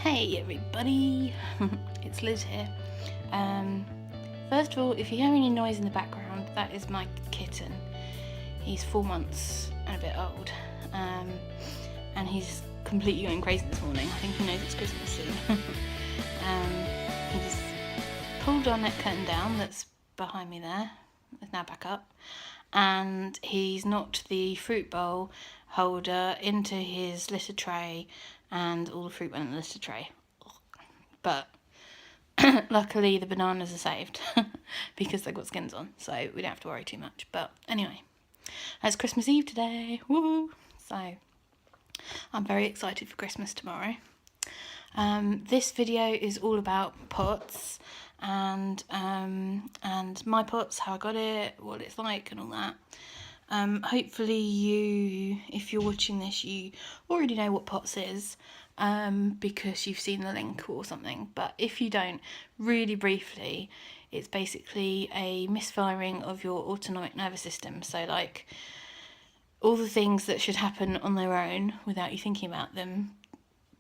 Hey everybody, it's Liz here. First of all, if you hear any noise in the background, that is my kitten. He's 4 months and a bit old, and he's completely going crazy this morning. I think he knows it's Christmas soon. He's pulled our net curtain down that's behind me there. It's now back up. And he's knocked the fruit bowl holder into his litter tray, and all the fruit went in the litter tray. But luckily the bananas are saved because they've got skins on, so we don't have to worry too much. But anyway, it's Christmas Eve today. Woo! So I'm very excited for Christmas tomorrow. This video is all about pots and my pots, how I got it, what it's like and all that. Hopefully you, if you're watching this, you already know what pots is because you've seen the link or something, but if you don't, really briefly, it's basically a misfiring of your autonomic nervous system. So like all the things that should happen on their own without you thinking about them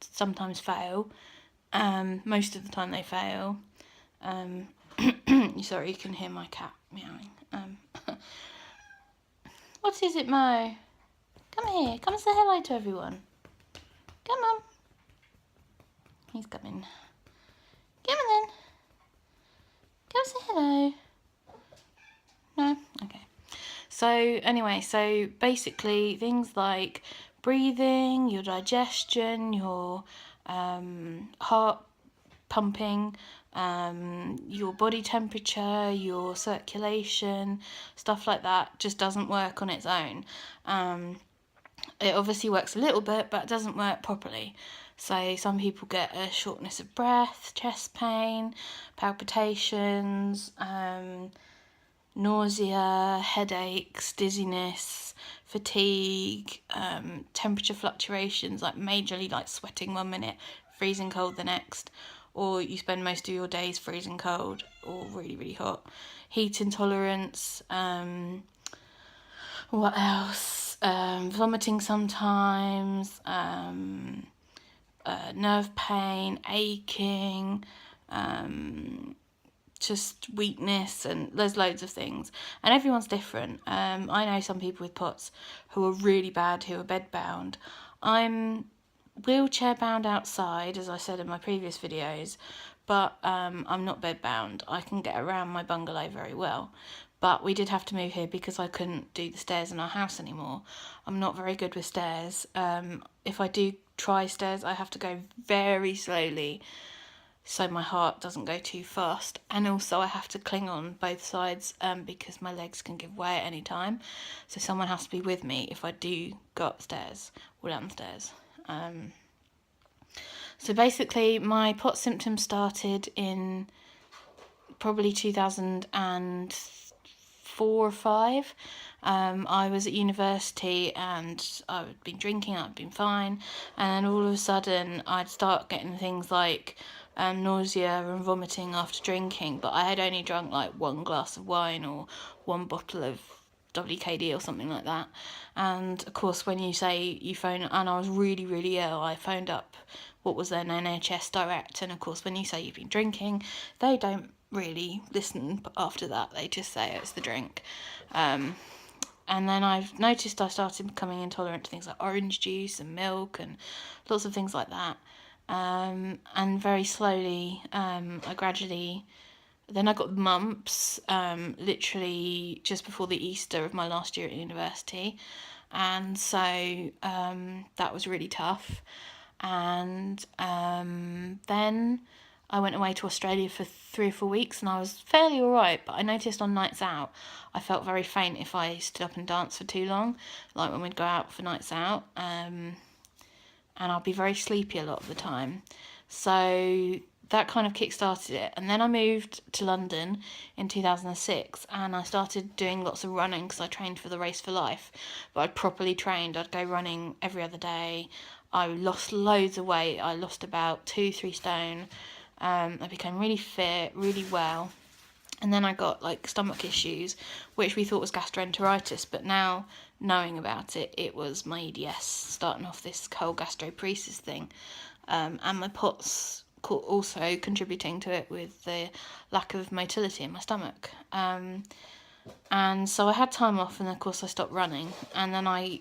sometimes fail. Most of the time they fail. Sorry, you can hear my cat meowing. What is it, Mo? Come here, come say hello to everyone. Come on. He's coming. Come on then. Come say hello. No? Okay. So anyway, so basically things like breathing, your digestion, your heart pumping, your body temperature, your circulation, stuff like that just doesn't work on its own. It obviously works a little bit, but it doesn't work properly. So some people get a shortness of breath, chest pain, palpitations, nausea, headaches, dizziness, fatigue, temperature fluctuations, like majorly like sweating 1 minute, freezing cold the next, or you spend most of your days freezing cold or really, really hot. Heat intolerance, what else? Vomiting sometimes, nerve pain, aching, just weakness, and there's loads of things, and everyone's different. I know some people with POTS who are really bad, who are bed bound. I'm wheelchair bound outside, as I said in my previous videos, but I'm not bed bound. I can get around my bungalow very well, but we did have to move here because I couldn't do the stairs in our house anymore. I'm not very good with stairs. If I do try stairs, I have to go very slowly so my heart doesn't go too fast, and also I have to cling on both sides because my legs can give way at any time, so someone has to be with me if I do go upstairs or downstairs. So basically my POTS symptoms started in probably 2004 or 5. I was at university and I'd been drinking, I'd been fine, and then all of a sudden I'd start getting things like nausea and vomiting after drinking, but I had only drunk like 1 glass of wine or 1 bottle of WKD or something like that. And of course when you say you phone, and I was really, really ill, I phoned up what was then NHS Direct, and of course when you say you've been drinking, they don't really listen after that, they just say it's the drink. And then I've noticed I started becoming intolerant to things like orange juice and milk and lots of things like that. And very slowly, I gradually, then I got mumps, literally just before the Easter of my last year at university. And so that was really tough. And then I went away to Australia for 3 or 4 weeks and I was fairly alright, but I noticed on nights out I felt very faint if I stood up and danced for too long, like when we'd go out for nights out, and I'll be very sleepy a lot of the time. So that kind of kick-started it. And then I moved to London in 2006 and I started doing lots of running because I trained for the Race for Life, but I'd properly trained. I'd go running every other day. I lost loads of weight. I lost about 2-3 stone. I became really fit, really well. And then I got like stomach issues, which we thought was gastroenteritis, but now knowing about it, it was my EDS starting off this whole gastroparesis thing. and my POTS also contributing to it with the lack of motility in my stomach. And so I had time off, and of course I stopped running, and then I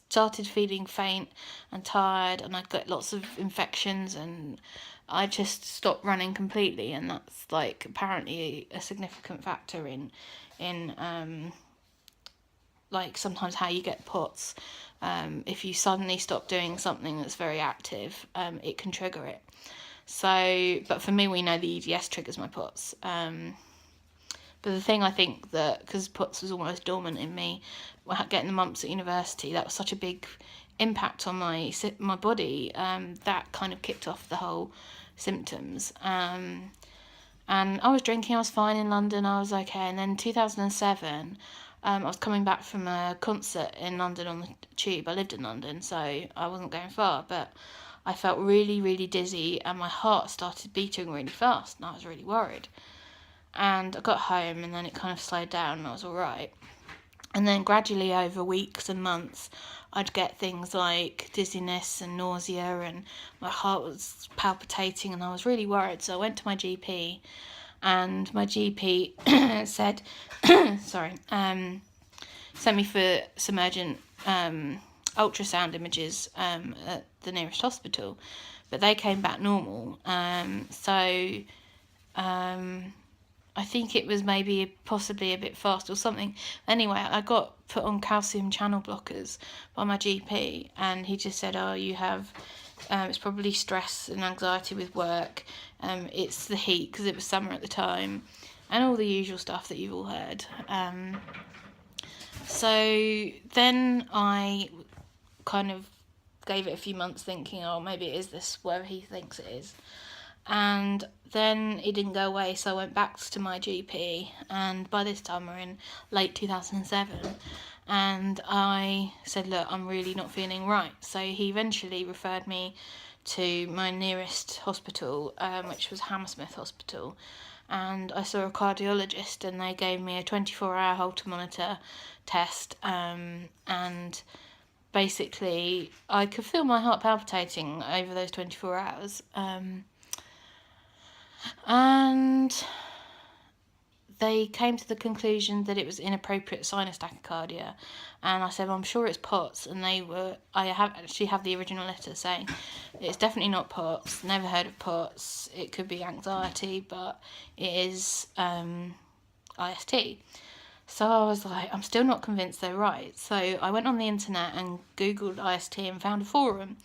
started feeling faint and tired, and I'd got lots of infections, and I just stopped running completely. And that's like apparently a significant factor in like sometimes how you get POTS. If you suddenly stop doing something that's very active, it can trigger it. So, but for me, we know the EDS triggers my POTS. But the thing I think that, because POTS was almost dormant in me, getting the mumps at university, that was such a big impact on my body, that kind of kicked off the whole symptoms. And I was drinking, I was fine in London, I was okay. And then 2007, I was coming back from a concert in London on the tube. I lived in London, so I wasn't going far, but I felt really, really dizzy, and my heart started beating really fast, and I was really worried. And I got home, and then it kind of slowed down, and I was all right. And then gradually over weeks and months, I'd get things like dizziness and nausea, and my heart was palpitating, and I was really worried. So I went to my GP, and my GP said, sent me for some urgent ultrasound images at the nearest hospital, but they came back normal. I think it was maybe possibly a bit fast or something. Anyway, I got put on calcium channel blockers by my GP, and he just said, oh, you have, it's probably stress and anxiety with work, it's the heat because it was summer at the time, and all the usual stuff that you've all heard. So then I kind of gave it a few months thinking, oh, maybe it is this where he thinks it is. And then it didn't go away, so I went back to my GP, and by this time we're in late 2007, and I said, look, I'm really not feeling right. So he eventually referred me to my nearest hospital, which was Hammersmith Hospital, and I saw a cardiologist, and they gave me a 24-hour Holter monitor test, and basically I could feel my heart palpitating over those 24 hours. And they came to the conclusion that it was inappropriate sinus tachycardia, and I said, well, I'm sure it's POTS, and I actually have the original letter saying it's definitely not POTS, never heard of POTS, it could be anxiety, but it is IST. So I was like, I'm still not convinced they're right. So I went on the internet and Googled IST and found a forum.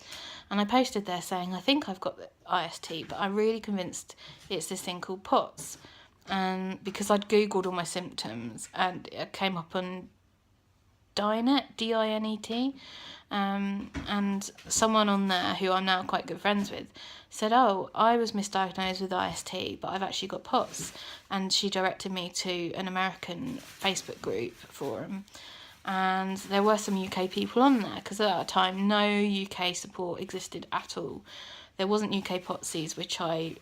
And I posted there saying, I think I've got the IST, but I'm really convinced it's this thing called POTS. And because I'd Googled all my symptoms, and it came up on Dinet, D-I-N-E-T. And someone on there who I'm now quite good friends with said, oh, I was misdiagnosed with IST, but I've actually got POTS. And she directed me to an American Facebook group forum. And there were some UK people on there, because at that time no UK support existed at all. There wasn't UK POTSies, which I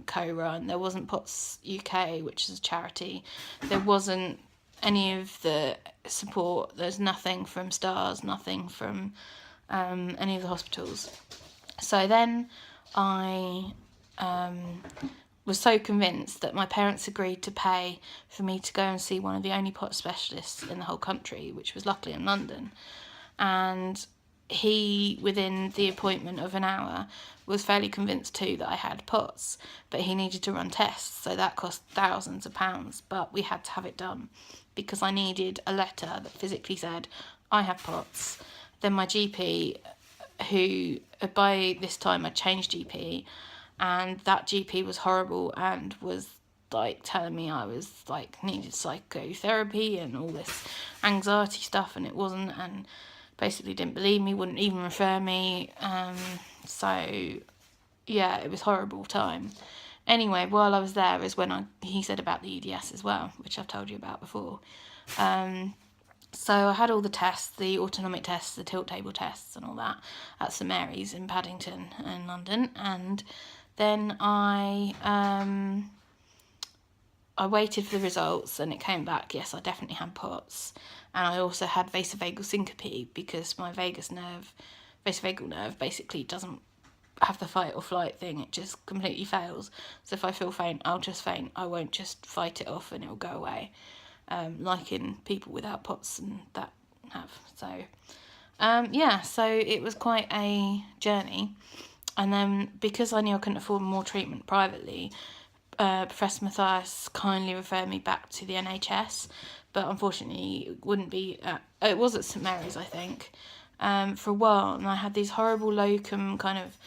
co-run. There wasn't POTS UK, which is a charity. There wasn't any of the support. There's nothing from STARS, nothing from any of the hospitals. So then I was so convinced that my parents agreed to pay for me to go and see one of the only POTS specialists in the whole country, which was luckily in London. And he, within the appointment of an hour, was fairly convinced too that I had POTS, but he needed to run tests, so that cost thousands of pounds, but we had to have it done because I needed a letter that physically said I have POTS. Then my GP, who by this time I changed GP, and that GP was horrible and was like telling me I was like needed psychotherapy and all this anxiety stuff, and it wasn't, and basically didn't believe me, wouldn't even refer me. So yeah, it was a horrible time. Anyway, while I was there is when he said about the EDS as well, which I've told you about before. So I had all the tests, the autonomic tests, the tilt table tests and all that at St Mary's in Paddington in London, and then I waited for the results, and it came back, yes, I definitely had POTS, and I also had vasovagal syncope because my vagal nerve basically doesn't have the fight or flight thing. It just completely fails. So if I feel faint, I'll just faint. I won't just fight it off and it'll go away, like in people without POTS and that have. So so it was quite a journey. And then because I knew I couldn't afford more treatment privately, Professor Matthias kindly referred me back to the NHS, but unfortunately it wouldn't be it was at St Mary's, I think, for a while. And I had these horrible locum kind of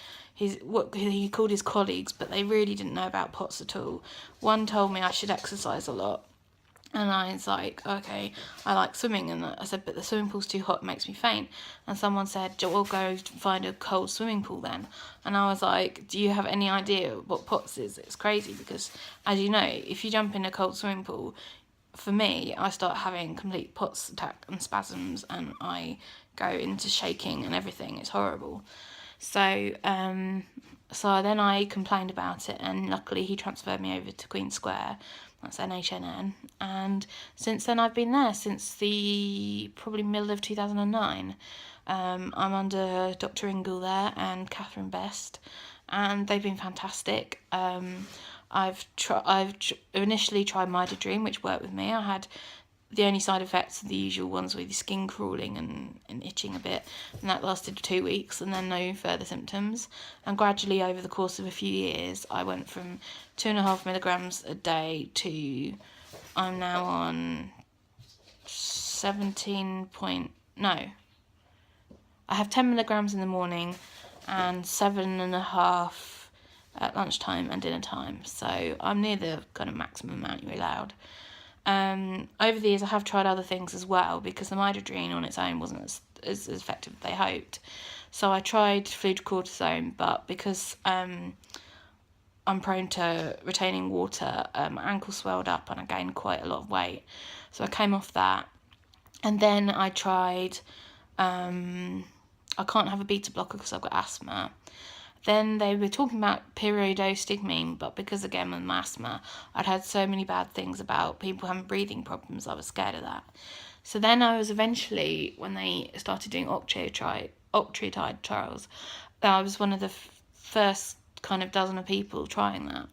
what he called his colleagues, but they really didn't know about POTS at all. One told me I should exercise a lot, and I was like, okay, I like swimming. And I said, but the swimming pool's too hot, it makes me faint. And someone said, well, go find a cold swimming pool then. And I was like, do you have any idea what POTS is? It's crazy because, as you know, if you jump in a cold swimming pool, for me, I start having complete POTS attack and spasms, and I go into shaking and everything. It's horrible. So then I complained about it, and luckily he transferred me over to Queen Square. That's NHNN, and since then I've been there since the probably middle of 2009. I'm under Dr. Ingle there and Catherine Best, and they've been fantastic. I've initially tried Midodrine, which worked with me. I had the only side effects are the usual ones with your skin crawling and itching a bit, and that lasted 2 weeks, and then no further symptoms. And gradually over the course of a few years I went from 2.5 milligrams a day to I'm now on 17 point no I have 10 milligrams in the morning and 7.5 at lunchtime and dinner time, so I'm near the kind of maximum amount you're allowed. Over the years I have tried other things as well, because the Midodrine on its own wasn't as effective as they hoped. So I tried fludrocortisone, but because I'm prone to retaining water, my ankle swelled up and I gained quite a lot of weight. So I came off that. And then I tried, I can't have a beta blocker because I've got asthma. Then they were talking about pyridostigmine, but because, again, with my asthma, I'd heard so many bad things about people having breathing problems, I was scared of that. So then I was eventually, when they started doing octreotide trials, I was one of the first kind of dozen of people trying that.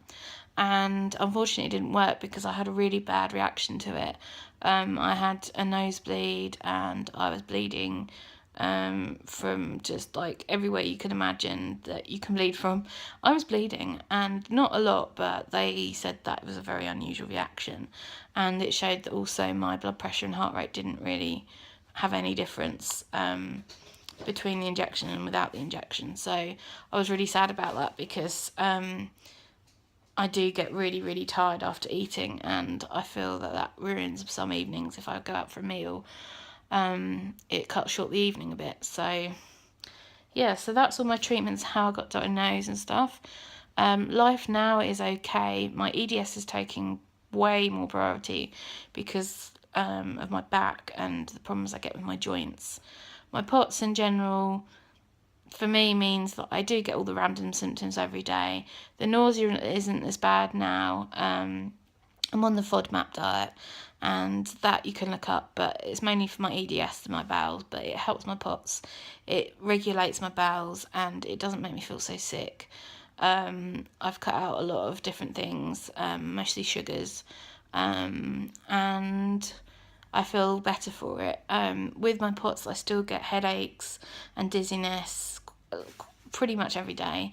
And unfortunately it didn't work because I had a really bad reaction to it. I had a nosebleed and I was bleeding from just like everywhere you can imagine that you can bleed from. I was bleeding, and not a lot, but they said that it was a very unusual reaction, and it showed that also my blood pressure and heart rate didn't really have any difference between the injection and without the injection. So I was really sad about that, because I do get really, really tired after eating, and I feel that ruins some evenings if I go out for a meal. It cuts short the evening a bit. So yeah, so that's all my treatments, how I got diagnosed and stuff. Life now is okay. My EDS is taking way more priority because of my back and the problems I get with my joints. My POTS in general, for me, means that I do get all the random symptoms every day. The nausea isn't as bad now. I'm on the FODMAP diet, and that you can look up, but it's mainly for my EDS and my bowels, but it helps my POTS. It regulates my bowels, and it doesn't make me feel so sick. I've cut out a lot of different things, mostly sugars, and I feel better for it. With my POTS, I still get headaches and dizziness pretty much every day,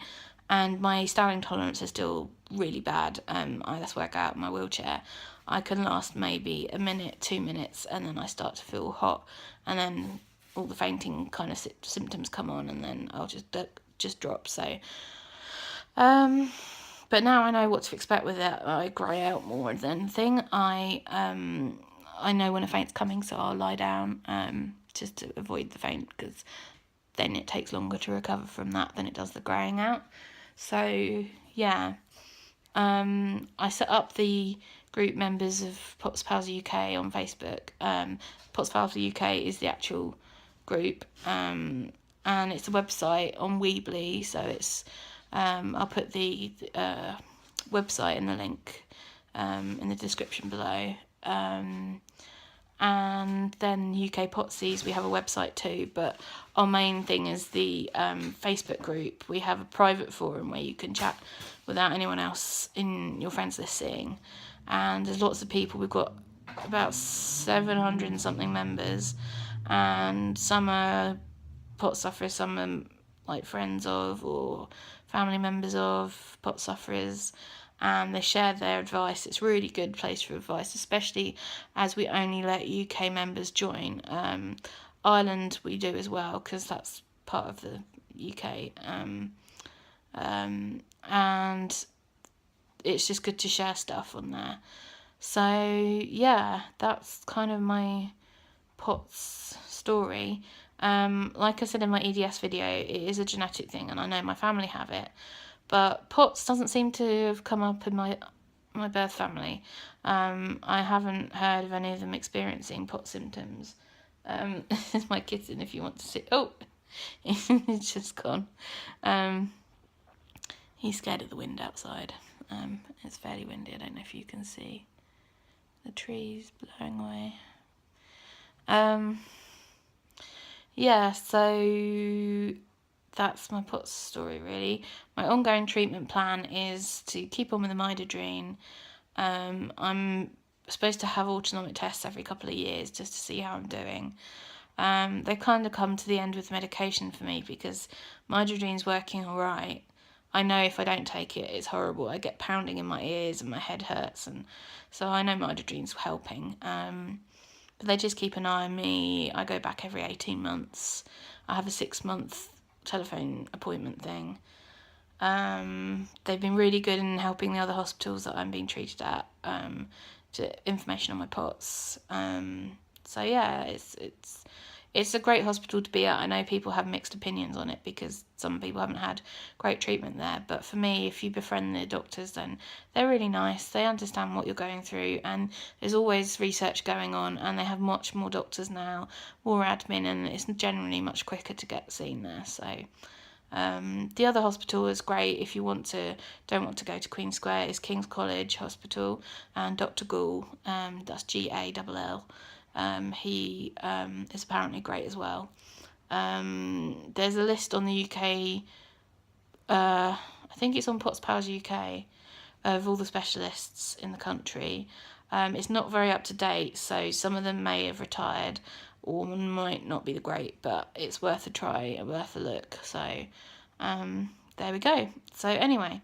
and my standing tolerance is still really bad. That's why I go out in my wheelchair. I can last maybe a minute, 2 minutes, and then I start to feel hot, and then all the fainting kind of symptoms come on, and then I'll just drop. So, but now I know what to expect with it. I grey out more than anything. I know when a faint's coming, so I'll lie down just to avoid the faint, because then it takes longer to recover from that than it does the greying out. So yeah, I set up the group members of POTS Pals UK on Facebook. POTS Pals UK is the actual group, and it's a website on Weebly, so it's I'll put the website in the link in the description below. and then UK Potsies, we have a website too, but our main thing is the Facebook group. We have a private forum where you can chat without anyone else in your friends list seeing, and there's lots of people. We've got about 700 and something members, and some are pot sufferers, some are like friends of or family members of pot sufferers, and they share their advice. It's a really good place for advice, especially as we only let UK members join. Ireland we do as well, because that's part of the UK, and it's just good to share stuff on there. So yeah, that's kind of my POTS story. Like I said in my EDS video, it is a genetic thing, and I know my family have it, but POTS doesn't seem to have come up in my birth family. I haven't heard of any of them experiencing POTS symptoms. This is my kitten, if you want to see. Oh, he's just gone. He's scared of the wind outside. It's fairly windy. I don't know if you can see the trees blowing away. Yeah, so that's my POTS story, really. My ongoing treatment plan is to keep on with the midodrine. I'm supposed to have autonomic tests every couple of years just to see how I'm doing. They kind of come to the end with medication for me because midodrine's working all right. I know if I don't take it, it's horrible. I get pounding in my ears and my head hurts, and so I know midodrine's helping. But they just keep an eye on me. I go back every 18 months. I have a 6-month telephone appointment thing. They've been really good in helping the other hospitals that I'm being treated at, to information on my POTS. So yeah, it's a great hospital to be at. I know people have mixed opinions on it because some people haven't had great treatment there. But for me, if you befriend the doctors, then they're really nice. They understand what you're going through, and there's always research going on, and they have much more doctors now, more admin, and it's generally much quicker to get seen there. So the other hospital is great if you don't want to go to Queen Square. Is King's College Hospital, and Dr. Gall, that's Gall. He is apparently great as well. There's a list on the UK, I think it's on POTS Powers UK, of all the specialists in the country. It's not very up to date, so some of them may have retired or might not be great, but it's worth a try, worth a look. So there we go. So anyway,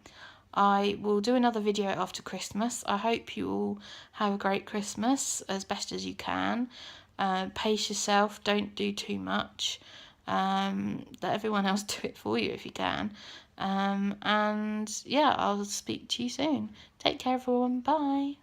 I will do another video after Christmas. I hope you all have a great Christmas as best as you can. Pace yourself, don't do too much. Let everyone else do it for you if you can. And yeah, I'll speak to you soon. Take care everyone, bye.